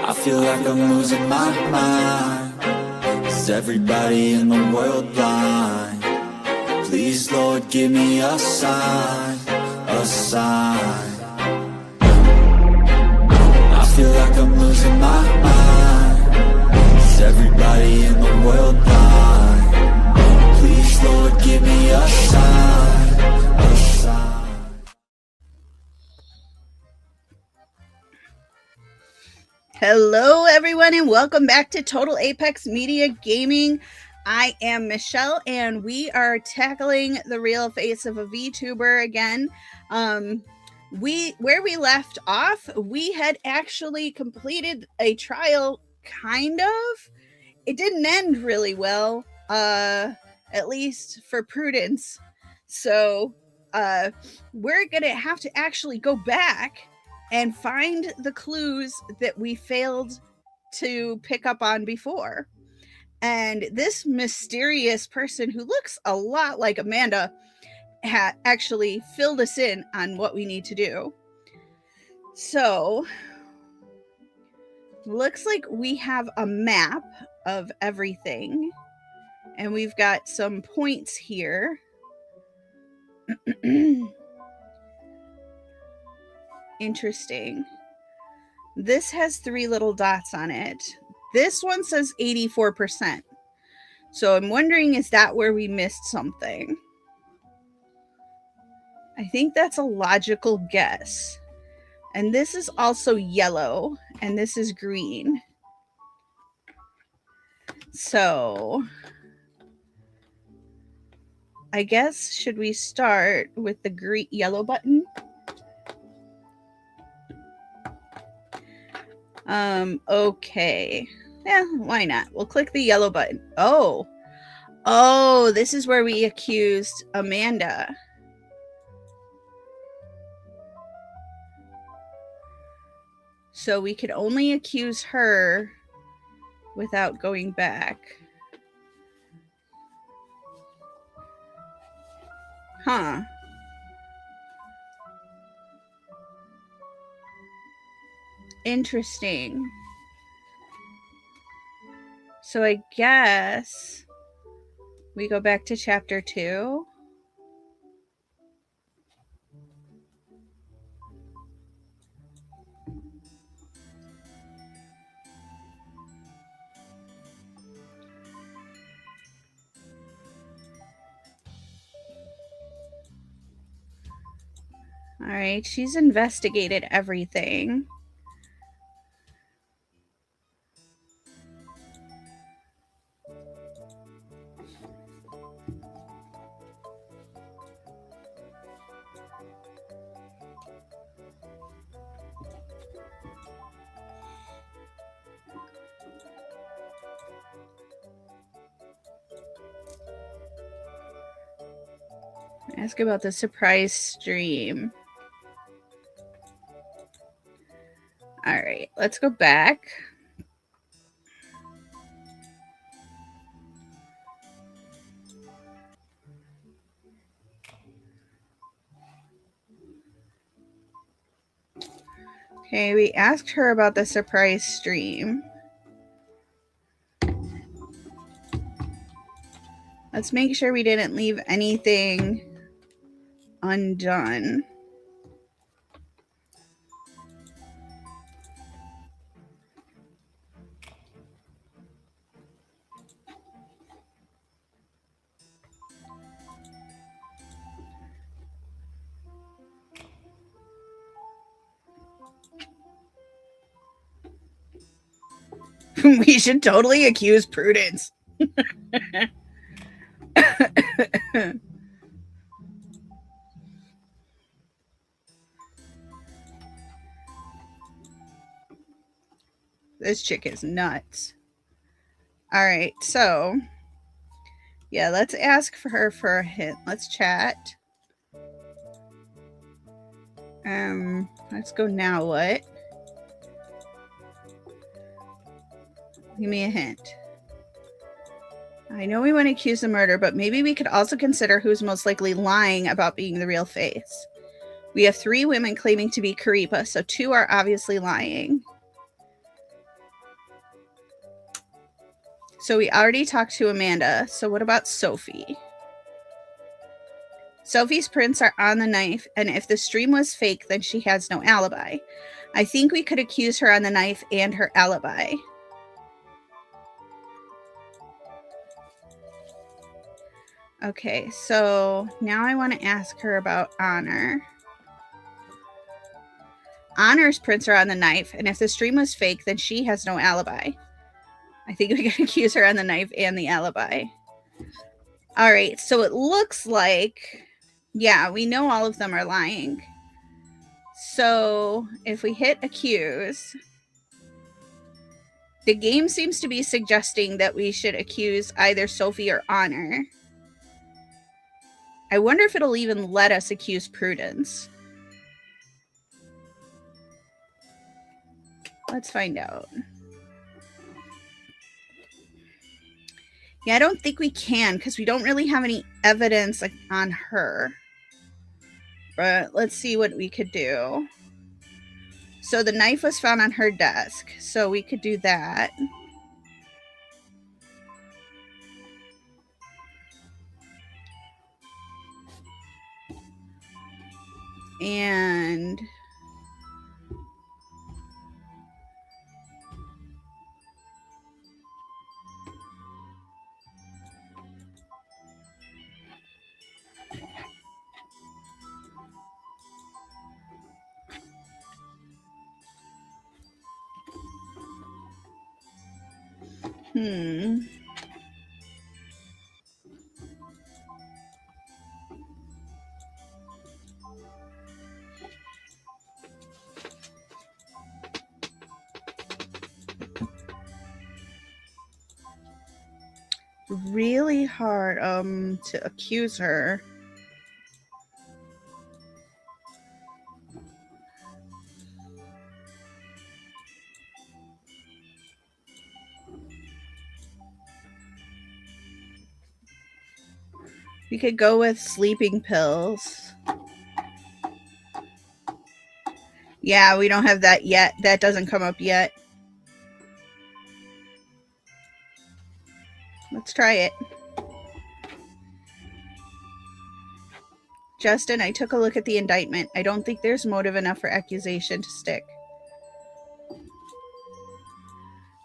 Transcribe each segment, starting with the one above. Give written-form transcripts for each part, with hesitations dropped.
I feel like I'm losing my mind. Is everybody in the world blind? Please, Lord, give me a sign, a sign. I feel like I'm losing my mind. Is everybody in the world blind? Please, Lord, give me a sign, a sign. Hello, everyone, and welcome back to Total Apex Media Gaming. I am Michelle, and we are tackling the real face of a VTuber again. Where we left off, we had actually completed a trial, kind of. It didn't end really well, at least for Prudence. So we're gonna have to actually go back and find the clues that we failed to pick up on before. And this mysterious person who looks a lot like Amanda actually filled us in on what we need to do. So, looks like we have a map of everything, and we've got some points here. Interesting. This has 3 little dots on it. This one says 84%. So I'm wondering, is that where we missed something? I think that's a logical guess. And this is also yellow, and this is green. So I guess, should we start with the yellow button? Okay. Yeah, why not? We'll click the yellow button. Oh, this is where we accused Amanda. So we could only accuse her without going back. Huh. Interesting. So I guess we go back to chapter 2. All right, she's investigated everything. Ask about the surprise stream. All right, let's go back. Okay, we asked her about the surprise stream. Let's make sure we didn't leave anything undone. We should totally accuse Prudence. This chick is nuts. All right, so yeah, let's ask for her for a hint. Let's chat. Let's go now. What? Give me a hint. I know we want to accuse the murder, but maybe we could also consider who's most likely lying about being the real face. We have 3 women claiming to be Karipa, so 2 are obviously lying. So we already talked to Amanda. So what about Sophie? Sophie's prints are on the knife, and if the stream was fake, then she has no alibi. I think we could accuse her on the knife and her alibi. Okay, so now I want to ask her about Honor. Honor's prints are on the knife, and if the stream was fake, then she has no alibi. I think we can accuse her on the knife and the alibi. All right, so it looks like, yeah, we know all of them are lying. So if we hit accuse, the game seems to be suggesting that we should accuse either Sophie or Honor. I wonder if it'll even let us accuse Prudence. Let's find out. Yeah, I don't think we can because we don't really have any evidence on her. But let's see what we could do. So the knife was found on her desk, so we could do that. And really hard to accuse her. We could go with sleeping pills. Yeah, we don't have that yet. That doesn't come up yet. Let's try it. Justin, I took a look at the indictment. I don't think there's motive enough for accusation to stick.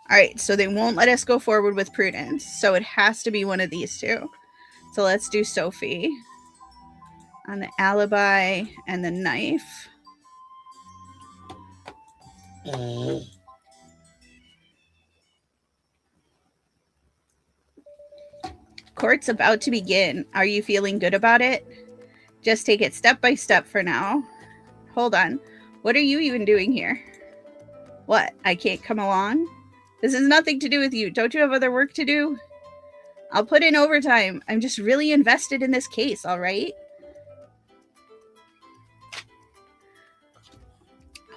All right, so they won't let us go forward with Prudence. So it has to be one of these two. So let's do Sophie on the alibi and the knife. Court's about to begin. Are you feeling good about it? Just take it step by step for now. Hold on. What are you even doing here? What? I can't come along? This has nothing to do with you. Don't you have other work to do? I'll put in overtime. I'm just really invested in this case, all right?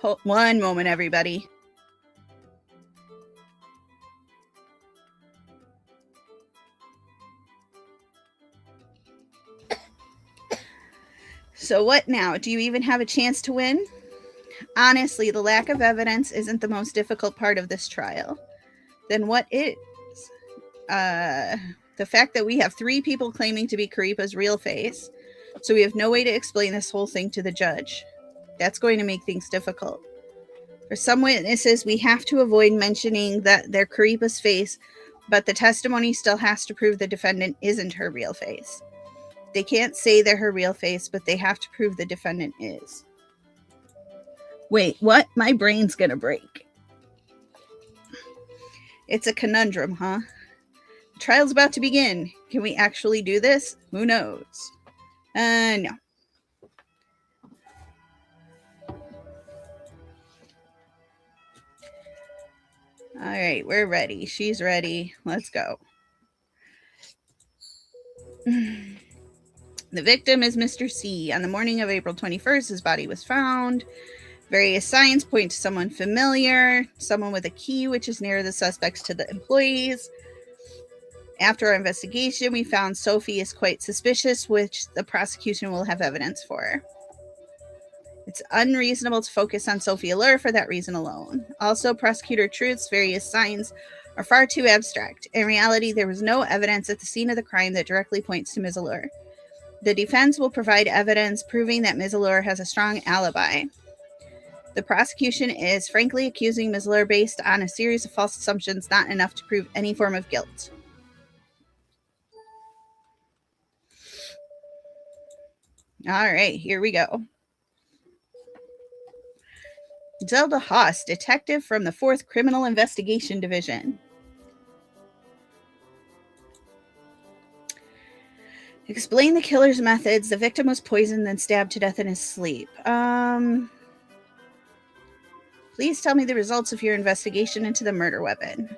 Hold one moment, everybody. So what now? Do you even have a chance to win? Honestly, the lack of evidence isn't the most difficult part of this trial. Then what is? The fact that we have 3 people claiming to be Karipa's real face, so we have no way to explain this whole thing to the judge. That's going to make things difficult. For some witnesses, we have to avoid mentioning that they're Karipa's face, but the testimony still has to prove the defendant isn't her real face. They can't say they're her real face, but they have to prove the defendant is. Wait, what? My brain's gonna break. It's a conundrum, huh? The trial's about to begin. Can we actually do this? Who knows? No. All right, we're ready. She's ready. Let's go. The victim is Mr. C. On the morning of April 21st, his body was found. Various signs point to someone familiar, someone with a key, which is near the suspects to the employees. After our investigation, we found Sophie is quite suspicious, which the prosecution will have evidence for. It's unreasonable to focus on Sophia Lure for that reason alone. Also, Prosecutor Truth's various signs are far too abstract. In reality, there was no evidence at the scene of the crime that directly points to Ms. Allure. The defense will provide evidence proving that Ms. Allure has a strong alibi. The prosecution is frankly accusing Ms. Allure based on a series of false assumptions, not enough to prove any form of guilt. All right, here we go. Zelda Haas, detective from the 4th Criminal Investigation Division. Explain the killer's methods. The victim was poisoned, then stabbed to death in his sleep. Please tell me the results of your investigation into the murder weapon.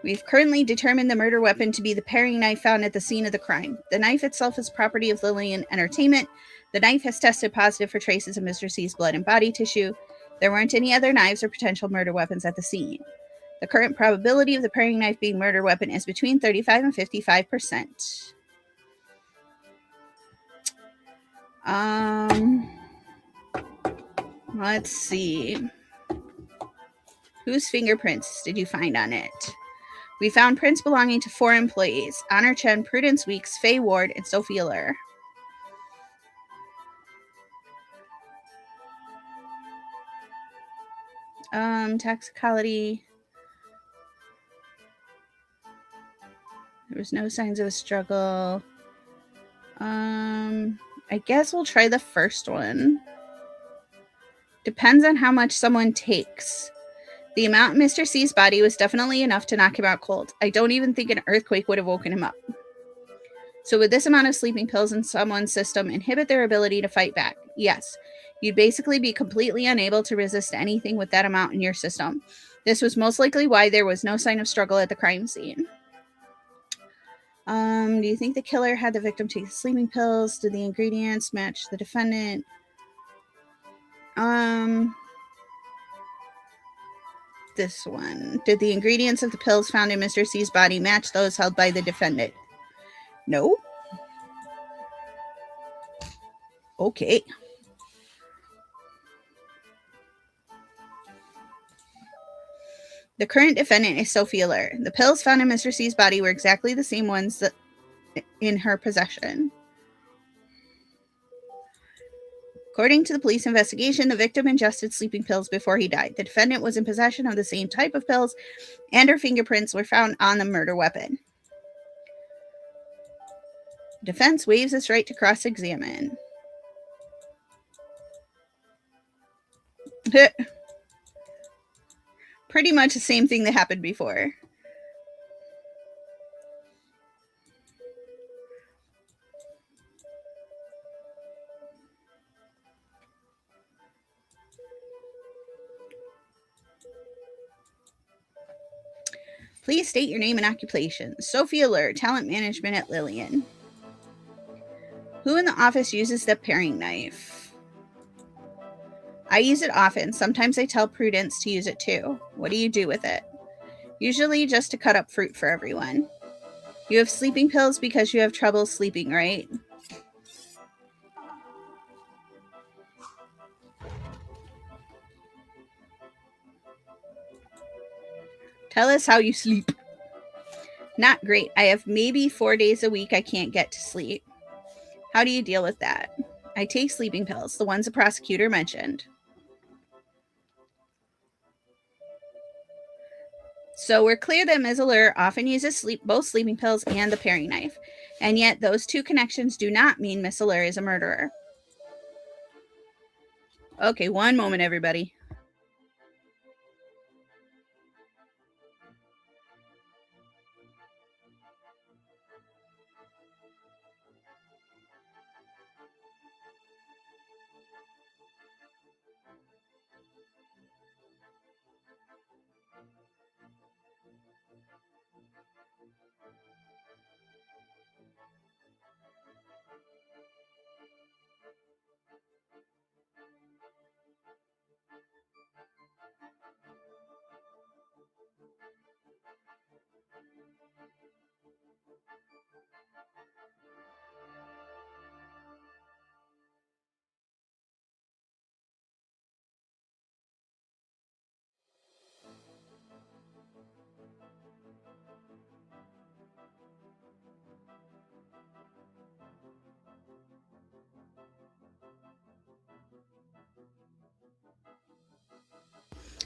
We've currently determined the murder weapon to be the paring knife found at the scene of the crime. The knife itself is property of Lillian Entertainment. The knife has tested positive for traces of Mr. C's blood and body tissue. There weren't any other knives or potential murder weapons at the scene. The current probability of the paring knife being murder weapon is between 35 and 55%. Let's see. Whose fingerprints did you find on it? We found prints belonging to 4 employees: Honor Chen, Prudence Weeks, Faye Ward, and Sophie Allure. Toxicology. There was no signs of a struggle. I guess we'll try the first one. Depends on how much someone takes. The amount in Mr. C's body was definitely enough to knock him out cold. I don't even think an earthquake would have woken him up. So would this amount of sleeping pills in someone's system inhibit their ability to fight back? Yes. You'd basically be completely unable to resist anything with that amount in your system. This was most likely why there was no sign of struggle at the crime scene. Do you think the killer had the victim take the sleeping pills? Did the ingredients match the defendant? This one. Did the ingredients of the pills found in Mr. C's body match those held by the defendant? No. Okay. The current defendant is Sophie Allure. The pills found in Mr. C's body were exactly the same ones that in her possession. According to the police investigation, the victim ingested sleeping pills before he died. The defendant was in possession of the same type of pills, and her fingerprints were found on the murder weapon. Defense waives its right to cross-examine. Pretty much the same thing that happened before. Please state your name and occupation. Sophie Allure, talent management at Lillian. Who in the office uses the paring knife? I use it often. Sometimes I tell Prudence to use it too. What do you do with it? Usually just to cut up fruit for everyone. You have sleeping pills because you have trouble sleeping, right? Tell us how you sleep. Not great. I have maybe 4 days a week I can't get to sleep. How do you deal with that? I take sleeping pills, the ones the prosecutor mentioned. So we're clear that Ms. Allure often uses both sleeping pills and the paring knife. And yet those two connections do not mean Ms. Allure is a murderer. Okay, one moment, everybody.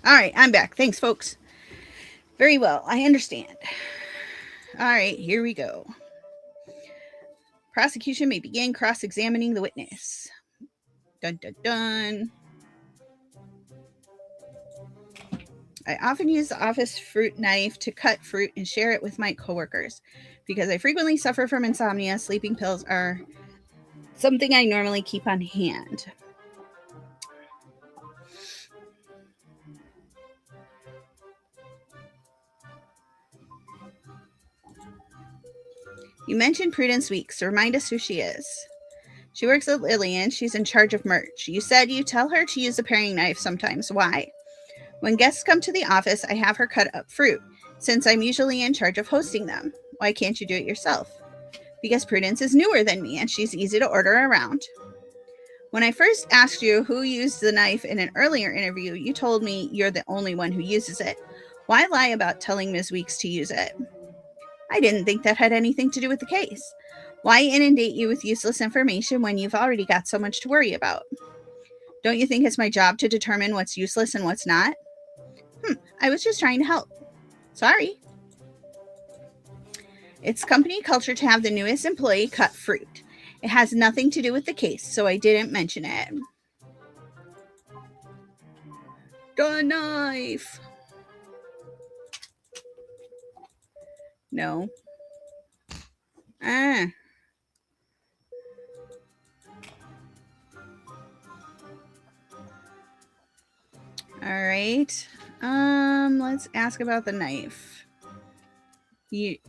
All right, I'm back. Thanks, folks. Very well, I understand. All right, here we go. Prosecution may begin cross-examining the witness. Dun, dun, dun. I often use the office fruit knife to cut fruit and share it with my coworkers. Because I frequently suffer from insomnia, sleeping pills are something I normally keep on hand. You mentioned Prudence Weeks. Remind us who she is. She works at Lillian. She's in charge of merch. You said you tell her to use a paring knife sometimes. Why? When guests come to the office, I have her cut up fruit, since I'm usually in charge of hosting them. Why can't you do it yourself? Because Prudence is newer than me, and she's easy to order around. When I first asked you who used the knife in an earlier interview, you told me you're the only one who uses it. Why lie about telling Ms. Weeks to use it? I didn't think that had anything to do with the case. Why inundate you with useless information when you've already got so much to worry about? Don't you think it's my job to determine what's useless and what's not? I was just trying to help. Sorry. It's company culture to have the newest employee cut fruit. It has nothing to do with the case, so I didn't mention it. The knife. No. All right. Let's ask about the knife. You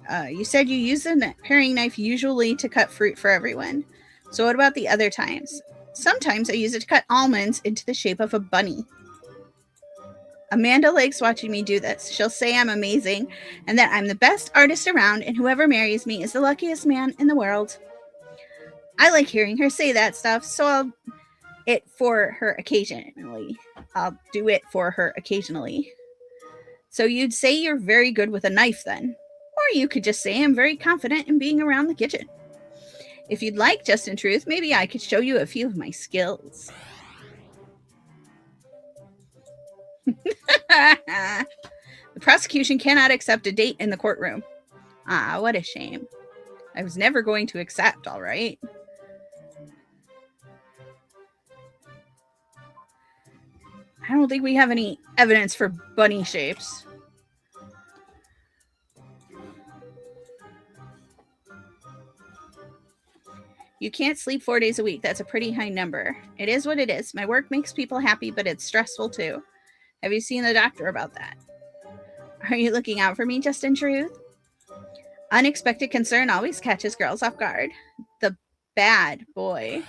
said you use a paring knife usually to cut fruit for everyone. So what about the other times? Sometimes I use it to cut almonds into the shape of a bunny. Amanda likes watching me do this. She'll say I'm amazing and that I'm the best artist around, and whoever marries me is the luckiest man in the world. I like hearing her say that stuff, so I'll do it for her occasionally. So you'd say you're very good with a knife then. Or you could just say I'm very confident in being around the kitchen. If you'd like, just in truth, maybe I could show you a few of my skills. The prosecution cannot accept a date in the courtroom. Ah, what a shame. I was never going to accept, all right? I don't think we have any evidence for bunny shapes. You can't sleep 4 days a week. That's a pretty high number. It is what it is. My work makes people happy, but it's stressful too. Have you seen the doctor about that? Are you looking out for me, just in truth? Unexpected concern always catches girls off guard. The bad boy.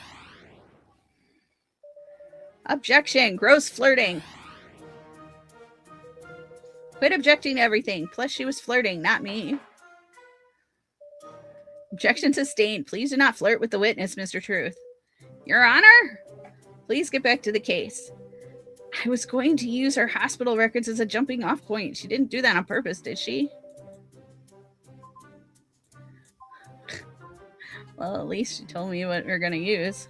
Objection. Gross flirting. Quit objecting to everything. Plus, she was flirting, not me. Objection sustained. Please do not flirt with the witness, Mr. Truth. Your Honor? Please get back to the case. I was going to use her hospital records as a jumping off point. She didn't do that on purpose, did she? Well, at least she told me what we're going to use.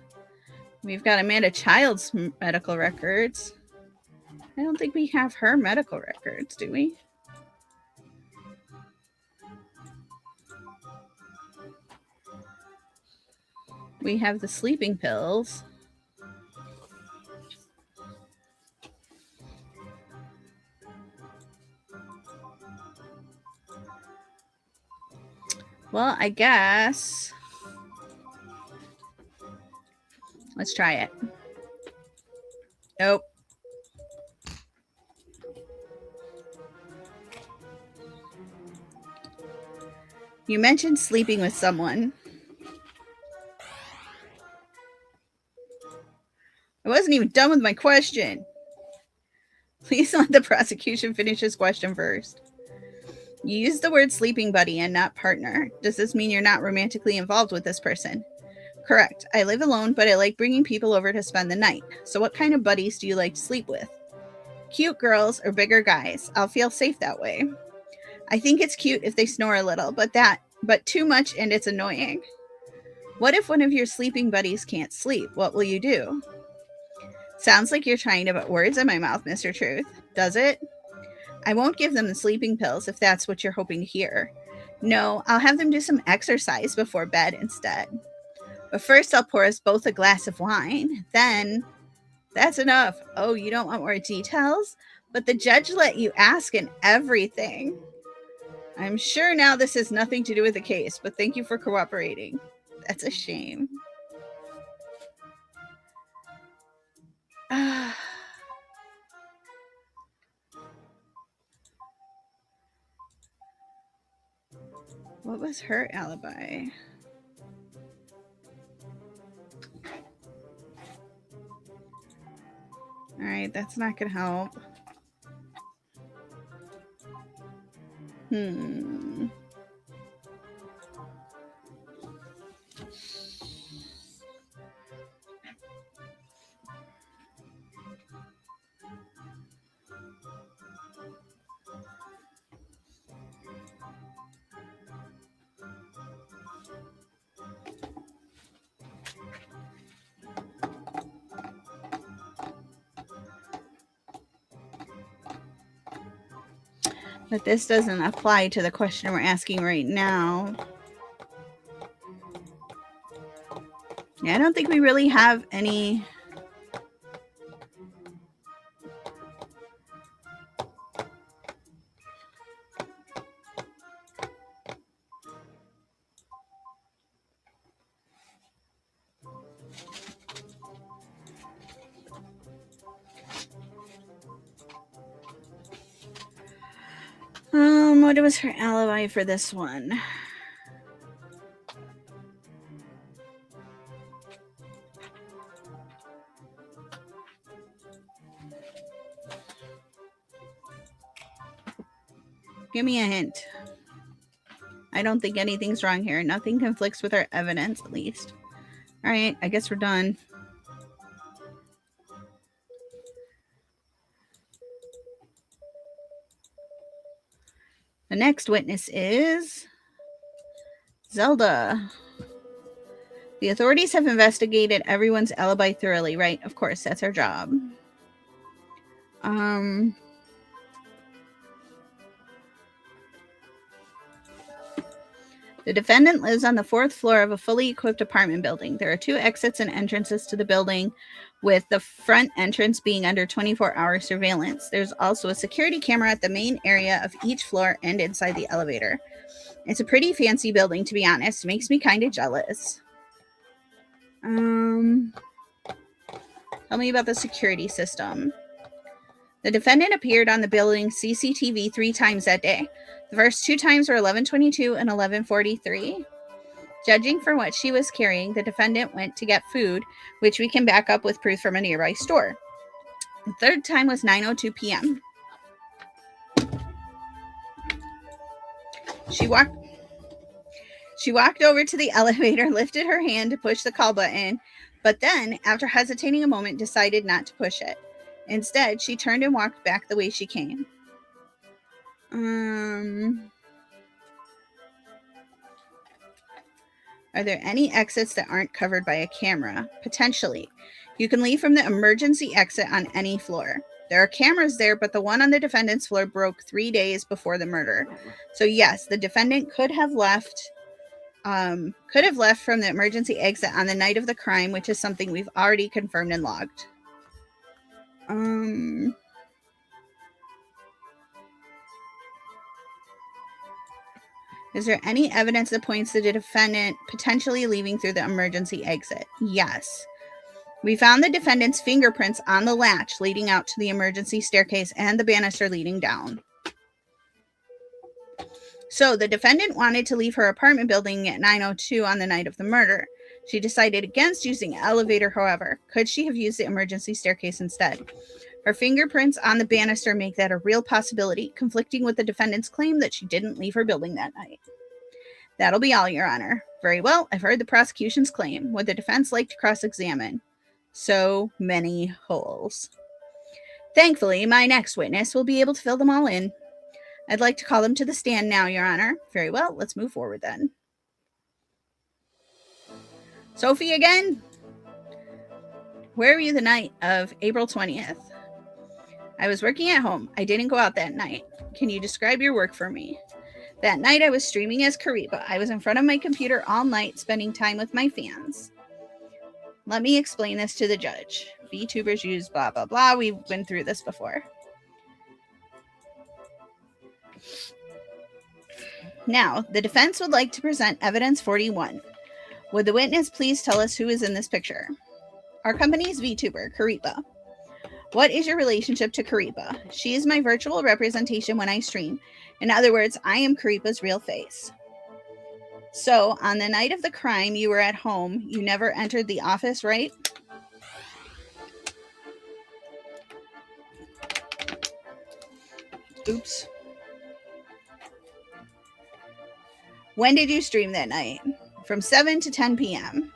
We've got Amanda Child's medical records. I don't think we have her medical records, do we? We have the sleeping pills. Well, I guess. Let's try it. Nope. You mentioned sleeping with someone. I wasn't even done with my question. Please let the prosecution finish his question first. You used the word sleeping buddy and not partner. Does this mean you're not romantically involved with this person? Correct. I live alone, but I like bringing people over to spend the night. So what kind of buddies do you like to sleep with? Cute girls or bigger guys. I'll feel safe that way. I think it's cute if they snore a little, but too much and it's annoying. What if one of your sleeping buddies can't sleep? What will you do? Sounds like you're trying to put words in my mouth, Mr. Truth. does it? I won't give them the sleeping pills if that's what you're hoping to hear. No, I'll have them do some exercise before bed instead. But first, I'll pour us both a glass of wine. Then, that's enough. Oh, you don't want more details? But the judge let you ask and everything. I'm sure now this has nothing to do with the case, but thank you for cooperating. That's a shame. What was her alibi? All right, that's not going to help. But this doesn't apply to the question we're asking right now. Yeah, I don't think we really have any. What was her alibi for this one? Give me a hint. I don't think anything's wrong here. Nothing conflicts with our evidence, at least. All right, I guess we're done. The next witness is Zelda. The authorities have investigated everyone's alibi thoroughly, right? Of course, that's our job. The defendant lives on the 4th floor of a fully equipped apartment building. There are 2 exits and entrances to the building, with the front entrance being under 24-hour surveillance. There's also a security camera at the main area of each floor and inside the elevator. It's a pretty fancy building, to be honest. Makes me kind of jealous. Tell me about the security system. The defendant appeared on the building's CCTV 3 times that day. The first 2 times were 11:22 and 11:43. Judging from what she was carrying, the defendant went to get food, which we can back up with proof from a nearby store. The 3rd time was 9:02 p.m. She walked over to the elevator, lifted her hand to push the call button, but then, after hesitating a moment, decided not to push it. Instead, she turned and walked back the way she came. Are there any exits that aren't covered by a camera? Potentially. You can leave from the emergency exit on any floor. There are cameras there, but the one on the defendant's floor broke 3 days before the murder. So yes, the defendant could have left from the emergency exit on the night of the crime, which is something we've already confirmed and logged. Is there any evidence that points to the defendant potentially leaving through the emergency exit? Yes. We found the defendant's fingerprints on the latch leading out to the emergency staircase and the banister leading down. So the defendant wanted to leave her apartment building at 9:02 on the night of the murder. She decided against using an elevator, however. Could she have used the emergency staircase instead? Her fingerprints on the banister make that a real possibility, conflicting with the defendant's claim that she didn't leave her building that night. That'll be all, Your Honor. Very well, I've heard the prosecution's claim. Would the defense like to cross-examine? So many holes. Thankfully, my next witness will be able to fill them all in. I'd like to call them to the stand now, Your Honor. Very well, let's move forward then. Sophie again? Where were you the night of April 20th? I was working at home. I didn't go out that night. Can you describe your work for me? That night I was streaming as Karipa. I was in front of my computer all night spending time with my fans. Let me explain this to the judge. VTubers use blah, blah, blah. We've been through this before. Now, the defense would like to present evidence 41. Would the witness please tell us who is in this picture? Our company's VTuber, Karipa. What is your relationship to Karipa? She is my virtual representation when I stream. In other words, I am Karipa's real face. So, on the night of the crime, you were at home. You never entered the office, right? Oops. When did you stream that night? From 7 to 10 p.m.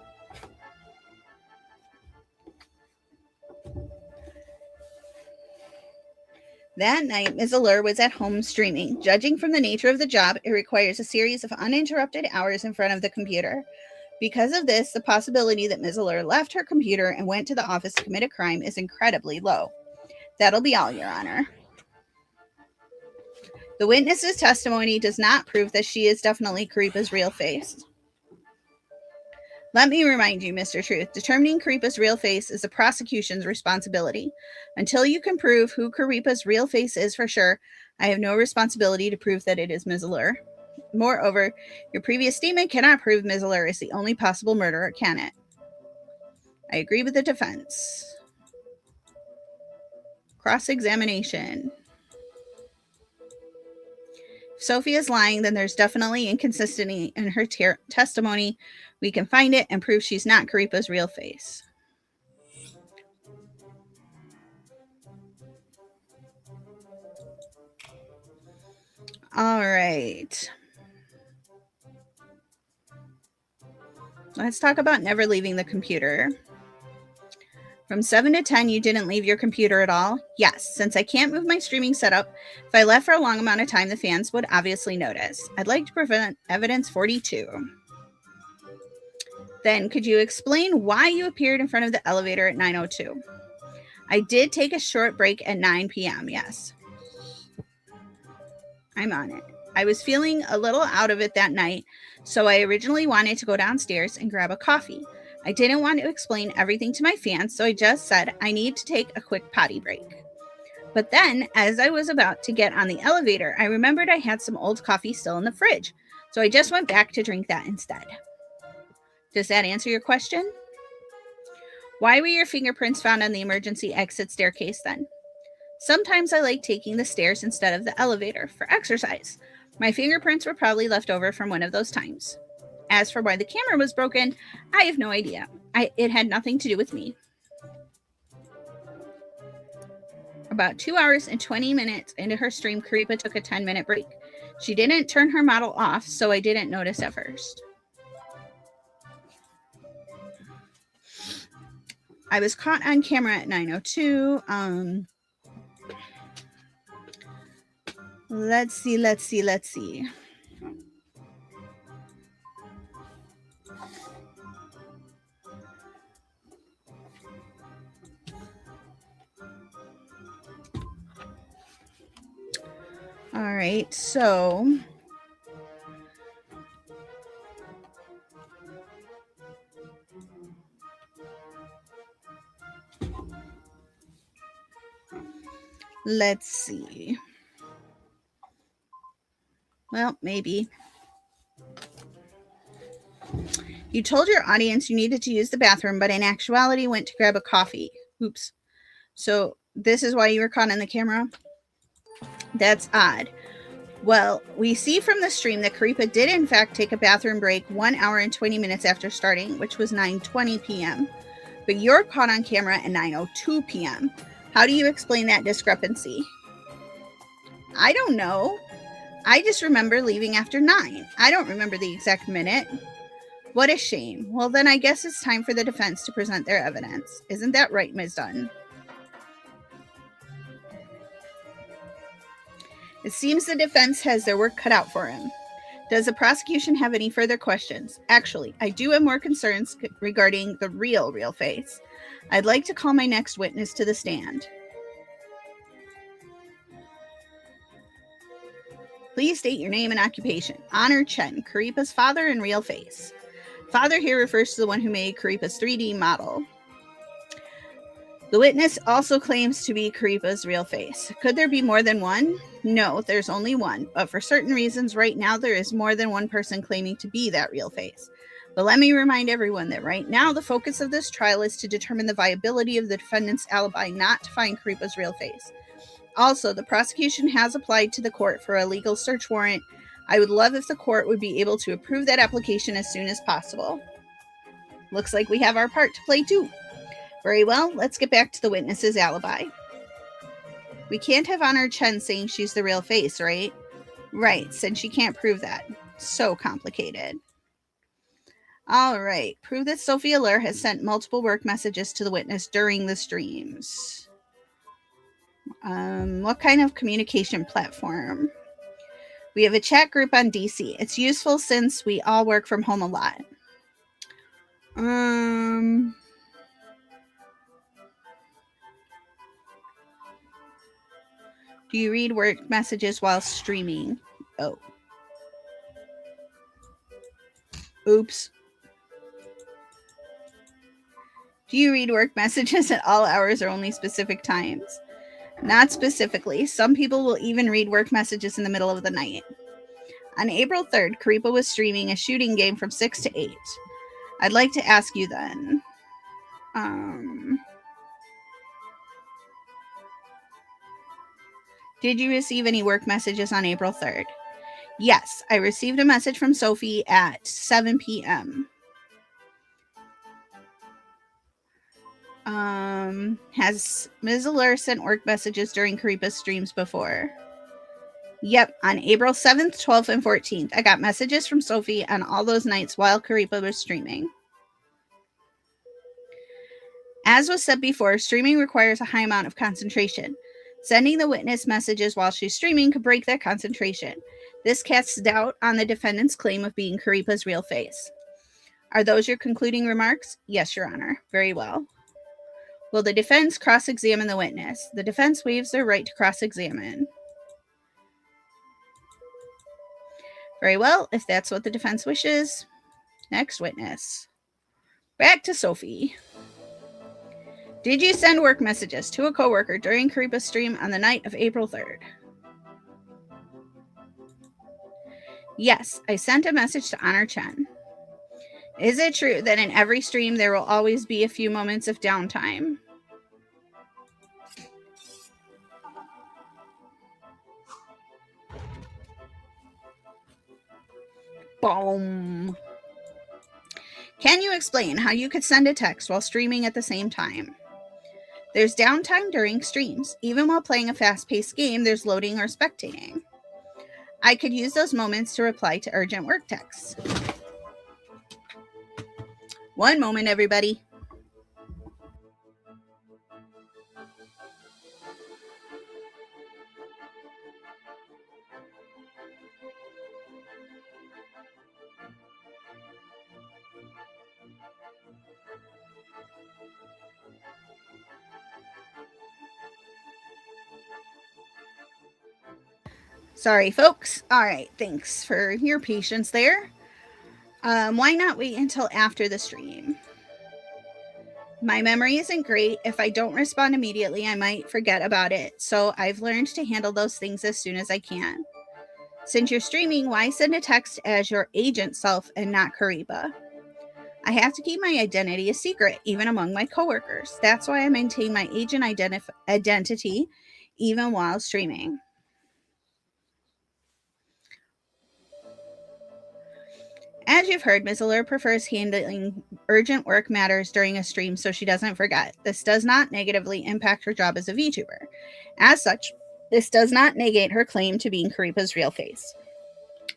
That night, Ms. Allure was at home streaming. Judging from the nature of the job, it requires a series of uninterrupted hours in front of the computer. Because of this, the possibility that Ms. Allure left her computer and went to the office to commit a crime is incredibly low. That'll be all, Your Honor. The witness's testimony does not prove that she is definitely Karipa's real face. Let me remind you, Mr. Truth, determining Karipa's real face is the prosecution's responsibility. Until you can prove who Karipa's real face is for sure, I have no responsibility to prove that it is Ms. Allure. Moreover, your previous statement cannot prove Ms. Allure is the only possible murderer, can it? I agree with the defense. Cross-examination. If Sophie is lying, then there's definitely inconsistency in her testimony. We can find it and prove she's not Karipa's real face. All right. Let's talk about never leaving the computer. From 7 to 10, you didn't leave your computer at all? Yes, since I can't move my streaming setup, if I left for a long amount of time, the fans would obviously notice. I'd like to present evidence 42. Then, could you explain why you appeared in front of the elevator at 9:02? I did take a short break at 9 p.m., yes. I'm on it. I was feeling a little out of it that night, so I originally wanted to go downstairs and grab a coffee. I didn't want to explain everything to my fans, so I just said I need to take a quick potty break. But then, as I was about to get on the elevator, I remembered I had some old coffee still in the fridge, so I just went back to drink that instead. Does that answer your question? Why were your fingerprints found on the emergency exit staircase then? Sometimes I like taking the stairs instead of the elevator for exercise. My fingerprints were probably left over from one of those times. As for why the camera was broken, I have no idea. It had nothing to do with me. About 2 hours and 20 minutes into her stream, Karipa took a 10-minute break. She didn't turn her model off, so I didn't notice at first. I was caught on camera at 9:02. Let's see. All right, so let's see. Well, maybe. You told your audience you needed to use the bathroom, but in actuality went to grab a coffee. Oops. So this is why you were caught on the camera? That's odd. Well, we see from the stream that Karipa did in fact take a bathroom break 1 hour and 20 minutes after starting, which was 9:20 p.m. But you're caught on camera at 9:02 p.m. How do you explain that discrepancy? I don't know. I just remember leaving after 9. I don't remember the exact minute. What a shame. Well, then I guess it's time for the defense to present their evidence. Isn't that right, Ms. Dunn? It seems the defense has their work cut out for him. Does the prosecution have any further questions? Actually, I do have more concerns regarding the real face. I'd like to call my next witness to the stand. Please state your name and occupation. Honor Chen, Karipa's father and real face. Father here refers to the one who made Karipa's 3D model. The witness also claims to be Karipa's real face. Could there be more than one? No, there's only one, but for certain reasons right now there is more than one person claiming to be that real face. But let me remind everyone that right now the focus of this trial is to determine the viability of the defendant's alibi, not to find Karipa's real face. Also, the prosecution has applied to the court for a legal search warrant. I would love if the court would be able to approve that application as soon as possible. Looks like we have our part to play too. Very well, let's get back to the witness's alibi. We can't have Honor Chen saying she's the real face, right? Right, since she can't prove that. So complicated. All right, prove that Sophie Allure has sent multiple work messages to the witness during the streams. What kind of communication platform? We have a chat group on DC. It's useful since we all work from home a lot. Do you read work messages while streaming? Oh. Oops. Do you read work messages at all hours or only specific times? Not specifically. Some people will even read work messages in the middle of the night. On April 3rd, Karipa was streaming a shooting game from 6 to 8. I'd like to ask you then. Did you receive any work messages on April 3rd? Yes, I received a message from Sophie at 7 p.m. Has Ms. Allure sent work messages during Karipa's streams before? Yep, on April 7th, 12th, and 14th. I got messages from Sophie on all those nights while Karipa was streaming. As was said before, streaming requires a high amount of concentration. Sending the witness messages while she's streaming could break that concentration. This casts doubt on the defendant's claim of being Karipa's real face. Are those your concluding remarks? Yes, Your Honor. Very well. Will the defense cross-examine the witness? The defense waives their right to cross-examine. Very well, if that's what the defense wishes. Next witness. Back to Sophie. Did you send work messages to a coworker during Karipa's stream on the night of April 3rd? Yes, I sent a message to Honor Chen. Is it true that in every stream there will always be a few moments of downtime? Boom. Can you explain how you could send a text while streaming at the same time? There's downtime during streams. Even while playing a fast-paced game, there's loading or spectating. I could use those moments to reply to urgent work texts. One moment, everybody. Sorry, folks. All right, thanks for your patience there. Why not wait until after the stream? My memory isn't great. If I don't respond immediately, I might forget about it. So I've learned to handle those things as soon as I can. Since you're streaming, why send a text as your agent self and not Karipa? I have to keep my identity a secret, even among my coworkers. That's why I maintain my agent identity even while streaming. As you've heard, Ms. Allure prefers handling urgent work matters during a stream so she doesn't forget. This does not negatively impact her job as a VTuber. As such, this does not negate her claim to being Karipa's real face.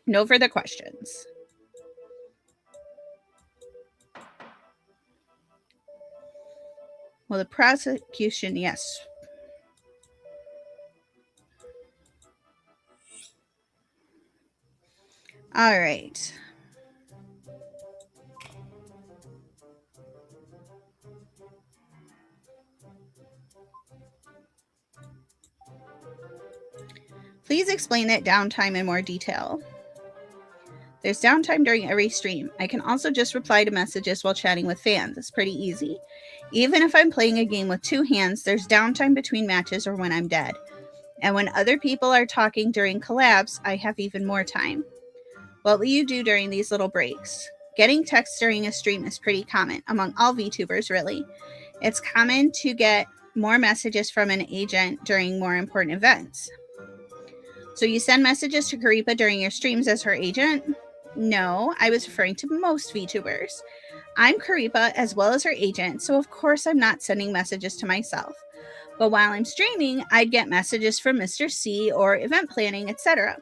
No further questions. Well, the prosecution, yes. All right. Please explain that downtime in more detail. There's downtime during every stream. I can also just reply to messages while chatting with fans. It's pretty easy. Even if I'm playing a game with 2 hands, there's downtime between matches or when I'm dead. And when other people are talking during collabs, I have even more time. What will you do during these little breaks? Getting texts during a stream is pretty common among all VTubers, really. It's common to get more messages from an agent during more important events. So you send messages to Karipa during your streams as her agent? No, I was referring to most VTubers. I'm Karipa as well as her agent, so of course I'm not sending messages to myself. But while I'm streaming, I'd get messages from Mr. C or event planning, etc.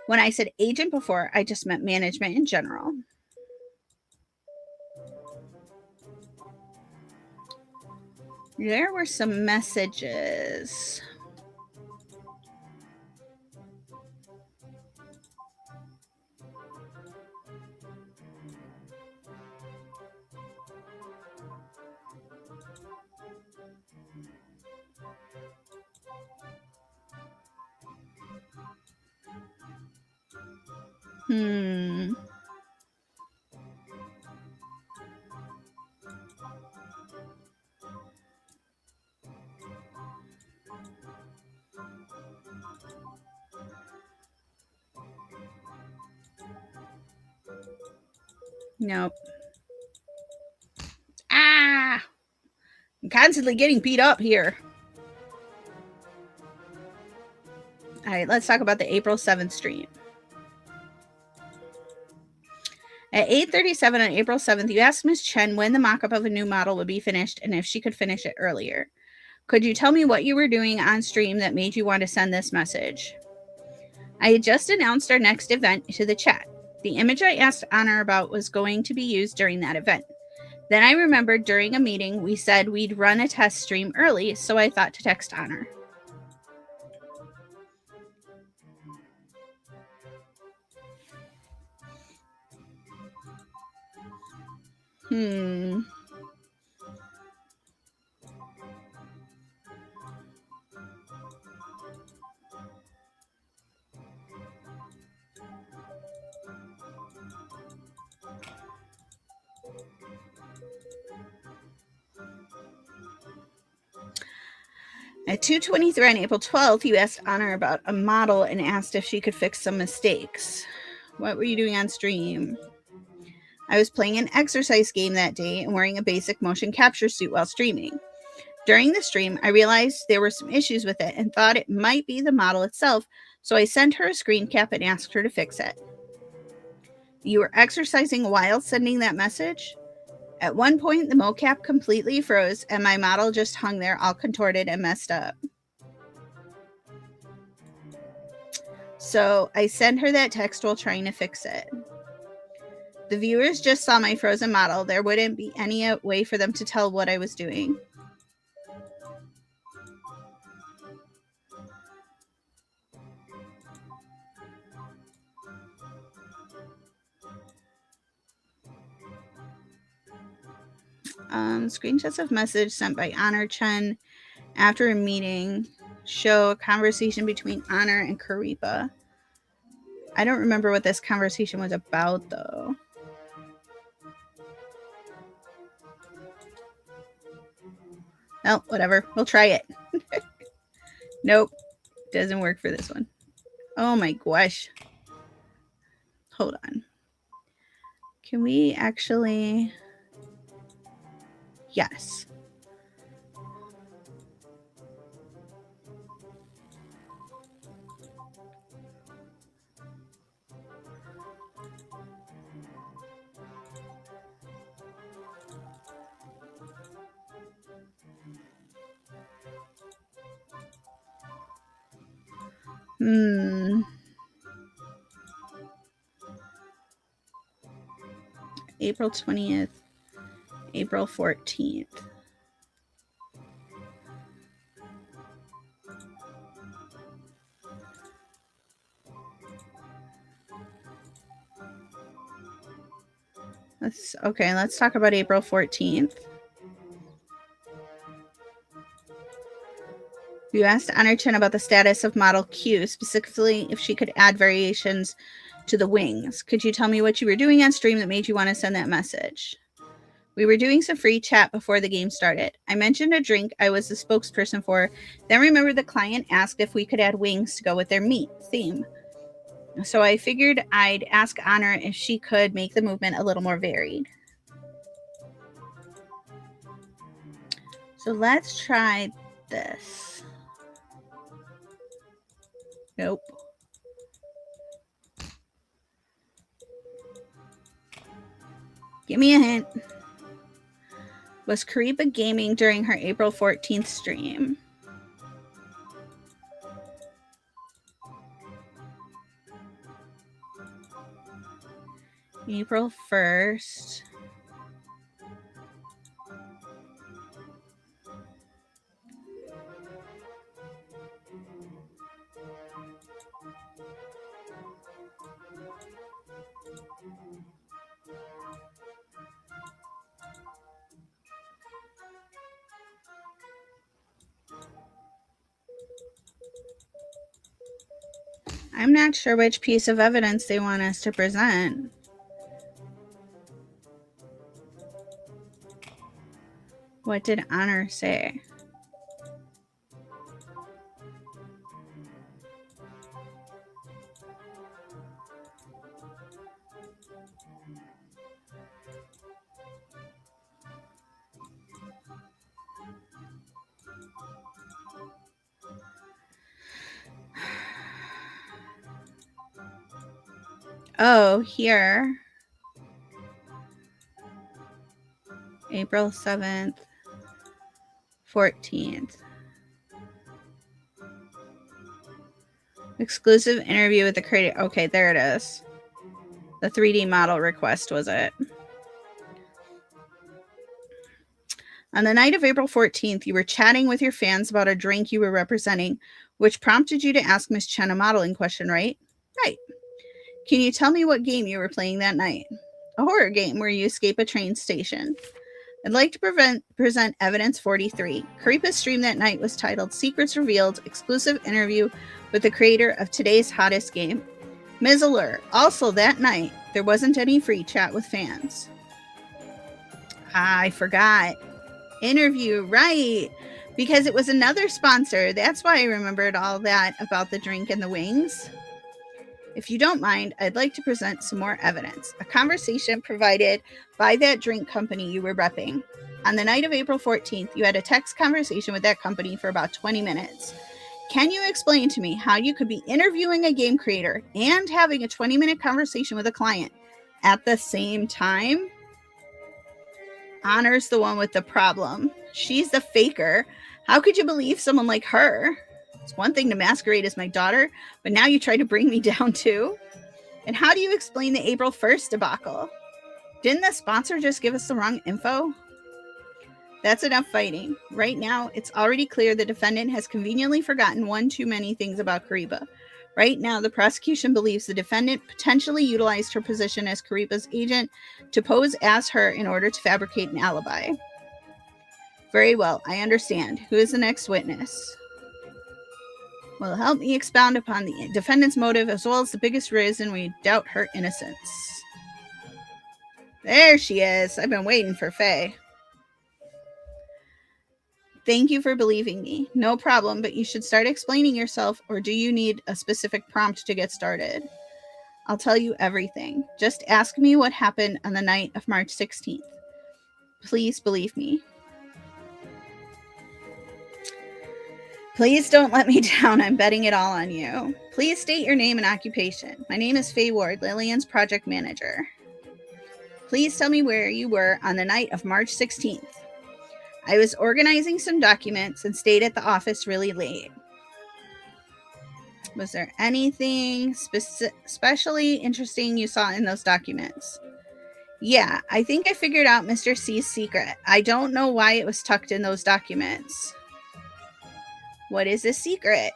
When I said agent before, I just meant management in general. There were some messages. Nope. Ah! I'm constantly getting beat up here. All right, let's talk about the April 7th stream. At 8:37 on April 7th, you asked Ms. Chen when the mock-up of a new model would be finished and if she could finish it earlier. Could you tell me what you were doing on stream that made you want to send this message? I had just announced our next event to the chat. The image I asked Honor about was going to be used during that event. Then I remembered during a meeting we said we'd run a test stream early, so I thought to text Honor. At 2:23 on April 12th, you asked Honor about a model and asked if she could fix some mistakes. What were you doing on stream? I was playing an exercise game that day and wearing a basic motion capture suit while streaming. During the stream, I realized there were some issues with it and thought it might be the model itself, so I sent her a screen cap and asked her to fix it. You were exercising while sending that message? At one point, the mocap completely froze and my model just hung there all contorted and messed up. So I sent her that text while trying to fix it. The viewers just saw my frozen model. There wouldn't be any way for them to tell what I was doing. Screenshots of message sent by Honor Chen after a meeting show a conversation between Honor and Karipa. I don't remember what this conversation was about, though. Well, whatever. We'll try it. Nope. Doesn't work for this one. Oh my gosh. Hold on. Can we actually... Yes. April 20th, April 14th. Let's talk about April 14th. You asked Honor Chin about the status of Model Q, specifically if she could add variations to the wings. Could you tell me what you were doing on stream that made you want to send that message? We were doing some free chat before the game started. I mentioned a drink I was the spokesperson for, then remembered the client asked if we could add wings to go with their meat theme. So I figured I'd ask Honor if she could make the movement a little more varied. So let's try this. Nope. Give me a hint. Was Kariba gaming during her April 14th stream? April 1st. I'm not sure which piece of evidence they want us to present. What did Honor say? Oh, here. April 7th, 14th. Exclusive interview with the creator. Okay, there it is. The 3D model request was it. On the night of April 14th, you were chatting with your fans about a drink you were representing, which prompted you to ask Miss Chen a modeling question, right? Right. Can you tell me what game you were playing that night? A horror game where you escape a train station. I'd like to present evidence 43. Kariba's stream that night was titled Secrets Revealed, Exclusive Interview with the creator of today's hottest game. Ms. Allure, also that night, there wasn't any free chat with fans. I forgot. Interview, right. Because it was another sponsor. That's why I remembered all that about the drink and the wings. If you don't mind, I'd like to present some more evidence. A conversation provided by that drink company you were repping. On the night of April 14th, you had a text conversation with that company for about 20 minutes. Can you explain to me how you could be interviewing a game creator and having a 20-minute conversation with a client at the same time? Honor's the one with the problem. She's the faker. How could you believe someone like her? It's one thing to masquerade as my daughter, but now you try to bring me down too? And how do you explain the April 1st debacle? Didn't the sponsor just give us the wrong info? That's enough fighting. Right now, it's already clear the defendant has conveniently forgotten one too many things about Kariba. Right now, the prosecution believes the defendant potentially utilized her position as Kariba's agent to pose as her in order to fabricate an alibi. Very well, I understand. Who is the next witness? Will help me expound upon the defendant's motive as well as the biggest reason we doubt her innocence. There she is. I've been waiting for Faye. Thank you for believing me. No problem, but you should start explaining yourself, or do you need a specific prompt to get started? I'll tell you everything. Just ask me what happened on the night of March 16th. Please believe me. Please don't let me down. I'm betting it all on you. Please state your name and occupation. My name is Faye Ward, Lillian's project manager. Please tell me where you were on the night of March 16th. I was organizing some documents and stayed at the office really late. Was there anything especially interesting you saw in those documents? Yeah, I think I figured out Mr. C's secret. I don't know why it was tucked in those documents. What is the secret?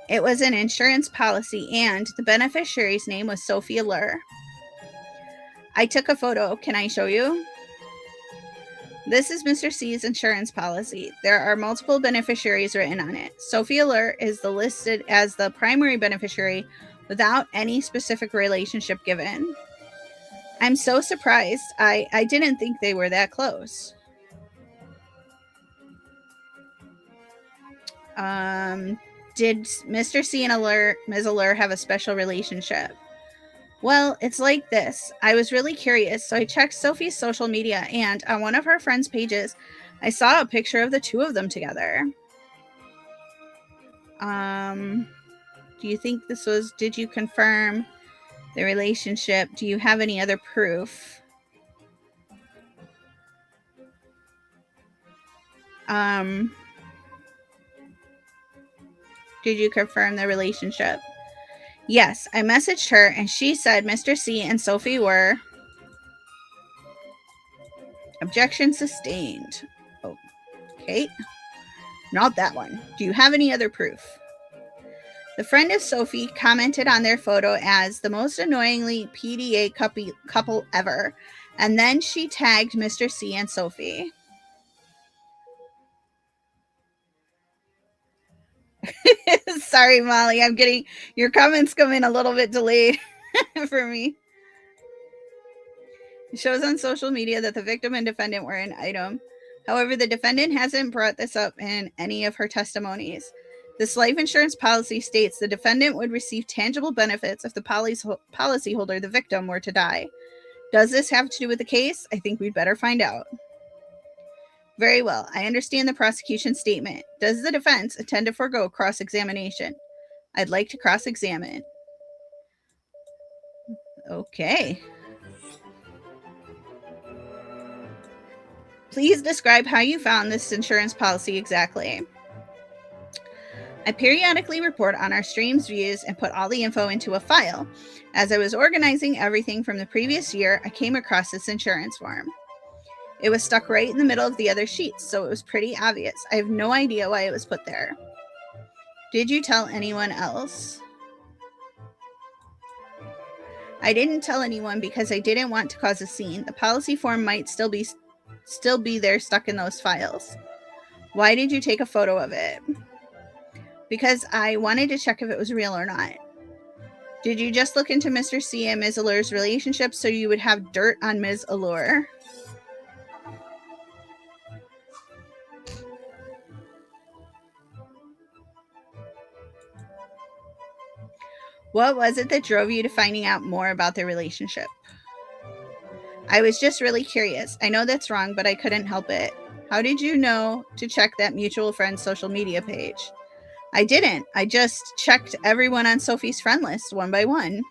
It was an insurance policy and the beneficiary's name was Sophie Allure. I took a photo. Can I show you? This is Mr. C's insurance policy. There are multiple beneficiaries written on it. Sophie Allure is listed as the primary beneficiary without any specific relationship given. I'm so surprised. I didn't think they were that close. Did Mr. C and Ms. Allure have a special relationship? Well, it's like this. I was really curious, so I checked Sophie's social media, and on one of her friends' pages, I saw a picture of the two of them together. Do you think this was, did you confirm the relationship? Do you have any other proof? Did you confirm the relationship? Yes, I messaged her and she said Mr. C and Sophie were. Objection sustained. Okay. Not that one. Do you have any other proof? The friend of Sophie commented on their photo as the most annoyingly PDA couple ever. And then she tagged Mr. C and Sophie. Sorry, Molly. I'm getting your comments come in a little bit delayed for me. It shows on social media that the victim and defendant were an item. However, the defendant hasn't brought this up in any of her testimonies. This life insurance policy states the defendant would receive tangible benefits if the policyholder, the victim, were to die. Does this have to do with the case? I think we'd better find out. Very well. I understand the prosecution statement. Does the defense intend to forego cross-examination? I'd like to cross-examine. Okay. Please describe how you found this insurance policy exactly. I periodically report on our streams views and put all the info into a file. As I was organizing everything from the previous year, I came across this insurance form. It was stuck right in the middle of the other sheets, so it was pretty obvious. I have no idea why it was put there. Did you tell anyone else? I didn't tell anyone because I didn't want to cause a scene. The policy form might still be there stuck in those files. Why did you take a photo of it? Because I wanted to check if it was real or not. Did you just look into Mr. C and Ms. Allure's relationship so you would have dirt on Ms. Allure? What was it that drove you to finding out more about their relationship? I was just really curious. I know that's wrong, but I couldn't help it. How did you know to check that mutual friend's social media page? I didn't. I just checked everyone on Sophie's friend list one by one.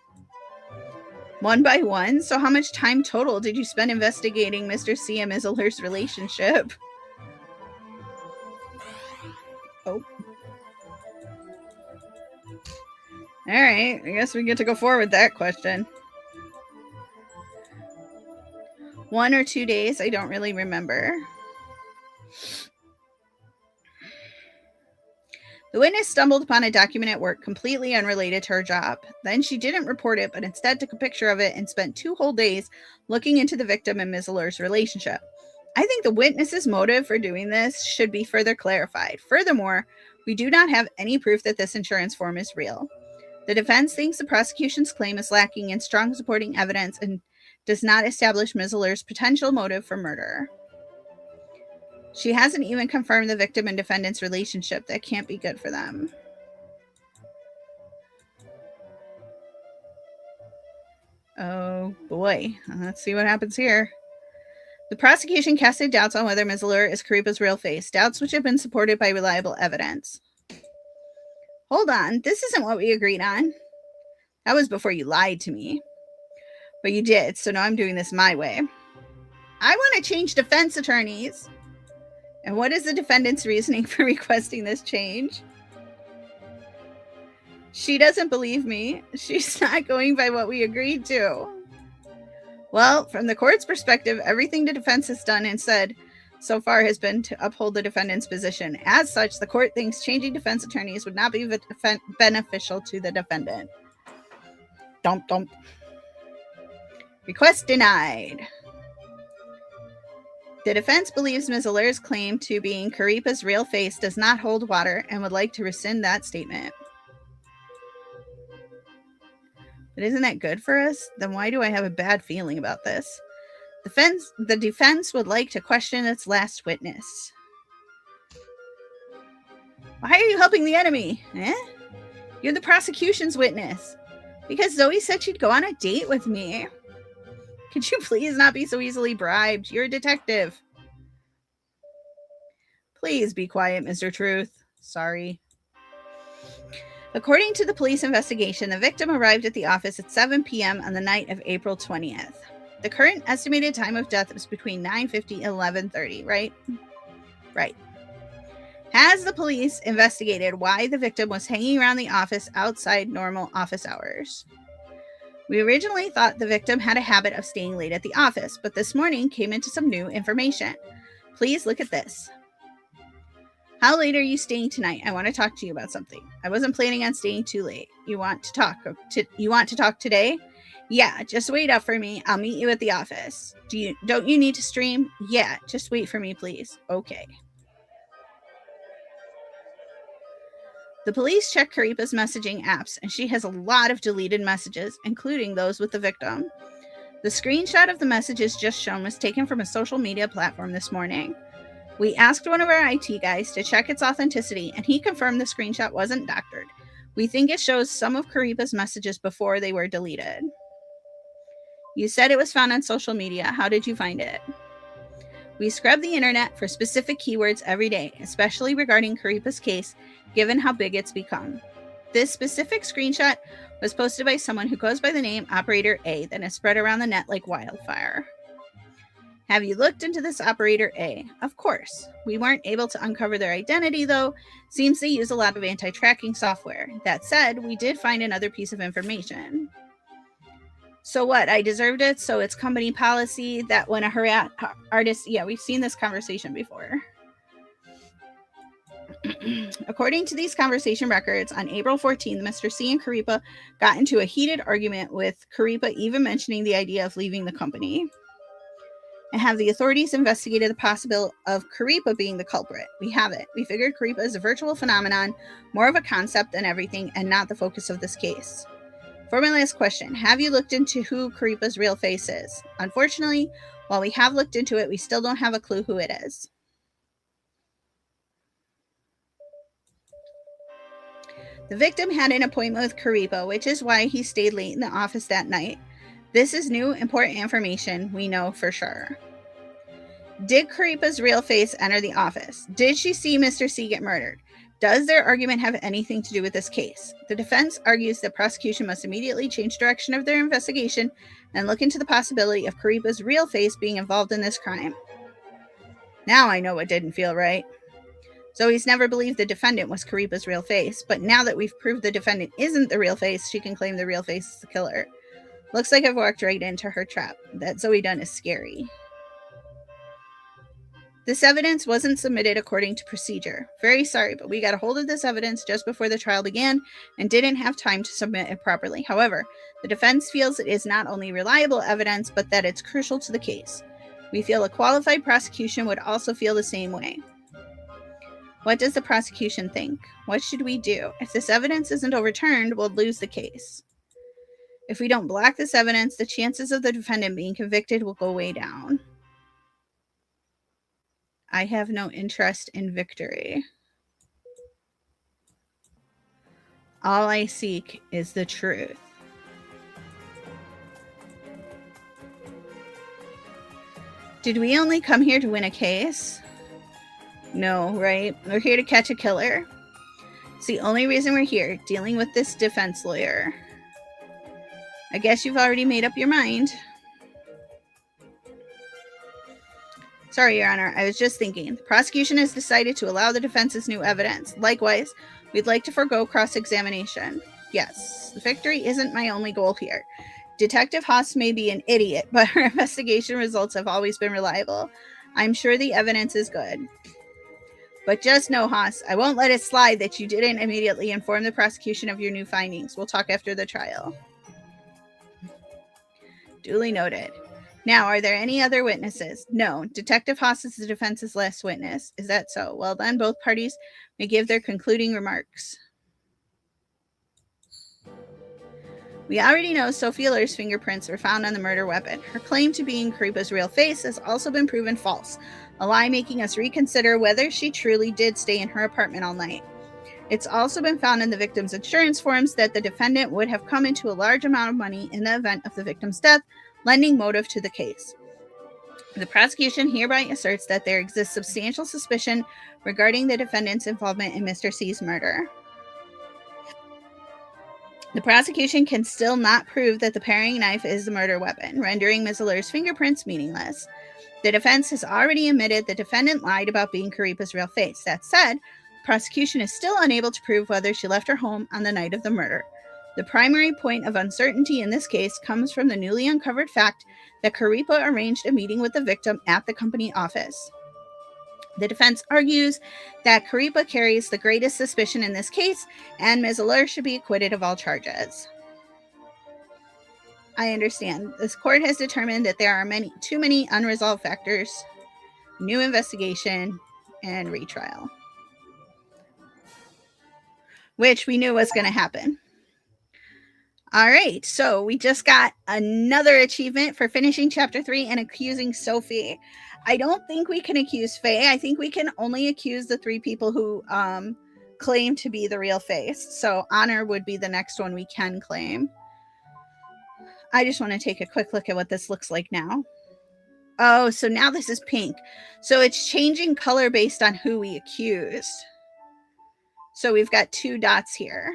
One by one? So how much time total did you spend investigating Mr. C and Ms. Allure's relationship? Oh. Alright, I guess we get to go forward with that question. 1 or 2 days, I don't really remember. The witness stumbled upon a document at work completely unrelated to her job. Then she didn't report it, but instead took a picture of it and spent 2 whole days looking into the victim and Ms. Allure's relationship. I think the witness's motive for doing this should be further clarified. Furthermore, we do not have any proof that this insurance form is real. The defense thinks the prosecution's claim is lacking in strong supporting evidence and does not establish Ms. Allure's potential motive for murder. She hasn't even confirmed the victim and defendant's relationship. That can't be good for them. Oh boy. Let's see what happens here. The prosecution casted doubts on whether Ms. Allure is Karipa's real face, doubts which have been supported by reliable evidence. Hold on, this isn't what we agreed on. That was before you lied to me. But you did, so now I'm doing this my way. I want to change defense attorneys. And what is the defendant's reasoning for requesting this change? She doesn't believe me. She's not going by what we agreed to. Well, from the court's perspective, everything the defense has done and said so far has been to uphold the defendant's position. As such, the court thinks changing defense attorneys would not be beneficial to the defendant. Dump, dump. Request denied. The defense believes Ms. Allur's claim to being Karipa's real face does not hold water and would like to rescind that statement. But isn't that good for us? Then why do I have a bad feeling about this? The defense would like to question its last witness. Why are you helping the enemy? You're the prosecution's witness. Because Zoe said she'd go on a date with me. Could you please not be so easily bribed? You're a detective. Please be quiet, Mr. Truth. Sorry. According to the police investigation, the victim arrived at the office at 7 p.m. on the night of April 20th. The current estimated time of death was between 9:50 and 11:30, right? Right. Has the police investigated why the victim was hanging around the office outside normal office hours? We originally thought the victim had a habit of staying late at the office, but this morning came into some new information. Please look at this. How late are you staying tonight? I want to talk to you about something. I wasn't planning on staying too late. You want to talk today? Yeah, just wait up for me. I'll meet you at the office. Don't you need to stream? Yeah, just wait for me, please. Okay. The police check Karipa's messaging apps, and she has a lot of deleted messages, including those with the victim. The screenshot of the messages just shown was taken from a social media platform this morning. We asked one of our IT guys to check its authenticity, and he confirmed the screenshot wasn't doctored. We think it shows some of Karipa's messages before they were deleted. You said it was found on social media. How did you find it? We scrub the internet for specific keywords every day, especially regarding Karipa's case, given how big it's become. This specific screenshot was posted by someone who goes by the name Operator A that has spread around the net like wildfire. Have you looked into this Operator A? Of course. We weren't able to uncover their identity, though. Seems they use a lot of anti-tracking software. That said, we did find another piece of information. So what? I deserved it, so it's company policy that when a artist... Yeah, we've seen this conversation before. According to these conversation records, on April 14th, Mr. C and Karipa got into a heated argument, with Karipa even mentioning the idea of leaving the company. And have the authorities investigated the possibility of Karipa being the culprit? We haven't. We figured Karipa is a virtual phenomenon, more of a concept than everything, and not the focus of this case. For my last question, have you looked into who Karipa's real face is? Unfortunately, while we have looked into it, we still don't have a clue who it is. The victim had an appointment with Karipa, which is why he stayed late in the office that night. This is new, important information we know for sure. Did Karipa's real face enter the office? Did she see Mr. C get murdered? Does their argument have anything to do with this case? The defense argues that prosecution must immediately change direction of their investigation and look into the possibility of Karipa's real face being involved in this crime. Now I know what didn't feel right. Zoe's never believed the defendant was Karipa's real face, but now that we've proved the defendant isn't the real face, she can claim the real face is the killer. Looks like I've walked right into her trap. That Zoe done is scary. This evidence wasn't submitted according to procedure. Very sorry, but we got a hold of this evidence just before the trial began and didn't have time to submit it properly. However, the defense feels it is not only reliable evidence, but that it's crucial to the case. We feel a qualified prosecution would also feel the same way. What does the prosecution think? What should we do? If this evidence isn't overturned, we'll lose the case. If we don't block this evidence, the chances of the defendant being convicted will go way down. I have no interest in victory. All I seek is the truth. Did we only come here to win a case? No, right? We're here to catch a killer. It's the only reason we're here, dealing with this defense lawyer. I guess you've already made up your mind. Sorry, Your Honor, I was just thinking. The prosecution has decided to allow the defense's new evidence. Likewise, we'd like to forego cross-examination. Yes, the victory isn't my only goal here. Detective Haas may be an idiot, but her investigation results have always been reliable. I'm sure the evidence is good. But just know, Haas, I won't let it slide that you didn't immediately inform the prosecution of your new findings. We'll talk after the trial. Duly noted. Now, are there any other witnesses? No. Detective Haas is the defense's last witness. Is that so? Well, then both parties may give their concluding remarks. We already know Sophie Aller's fingerprints were found on the murder weapon. Her claim to being Karipa's real face has also been proven false, a lie making us reconsider whether she truly did stay in her apartment all night. It's also been found in the victim's insurance forms that the defendant would have come into a large amount of money in the event of the victim's death, lending motive to the case. The prosecution hereby asserts that there exists substantial suspicion regarding the defendant's involvement in Mr. C's murder. The prosecution can still not prove that the paring knife is the murder weapon, rendering Ms. Aller's fingerprints meaningless. The defense has already admitted the defendant lied about being Karipa's real face. That said, the prosecution is still unable to prove whether she left her home on the night of the murder. The primary point of uncertainty in this case comes from the newly uncovered fact that Karipa arranged a meeting with the victim at the company office. The defense argues that Karipa carries the greatest suspicion in this case, and Ms. Aller should be acquitted of all charges. I understand. This court has determined that there are too many unresolved factors, new investigation, and retrial. Which we knew was going to happen. All right, so we just got another achievement for finishing Chapter 3 and accusing Sophie. I don't think we can accuse Faye. I think we can only accuse the 3 people who claim to be the real face. So Honor would be the next one we can claim. I just want to take a quick look at what this looks like now. Oh, so now this is pink. So it's changing color based on who we accused. So we've got 2 dots here.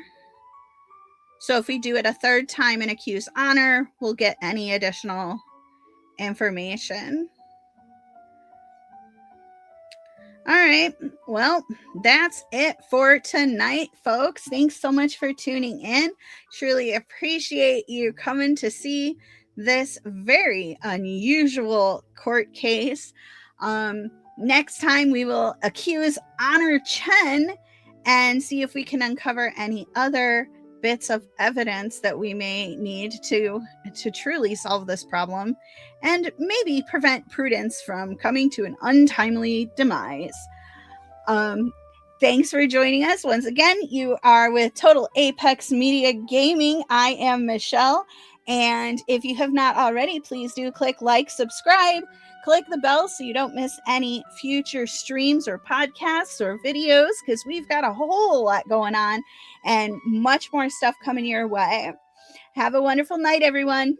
So if we do it a third time and accuse Honor, we'll get any additional information. All right, well, that's it for tonight, folks. Thanks so much for tuning in. Truly appreciate you coming to see this very unusual court case. Next time, we will accuse Honor Chen and see if we can uncover any other bits of evidence that we may need to truly solve this problem and maybe prevent Prudence from coming to an untimely demise. Thanks for joining us. Once again, you are with Total Apex Media Gaming. I am Michelle. And if you have not already, please do click like, subscribe, click the bell so you don't miss any future streams or podcasts or videos, because we've got a whole lot going on and much more stuff coming your way. Have a wonderful night, everyone.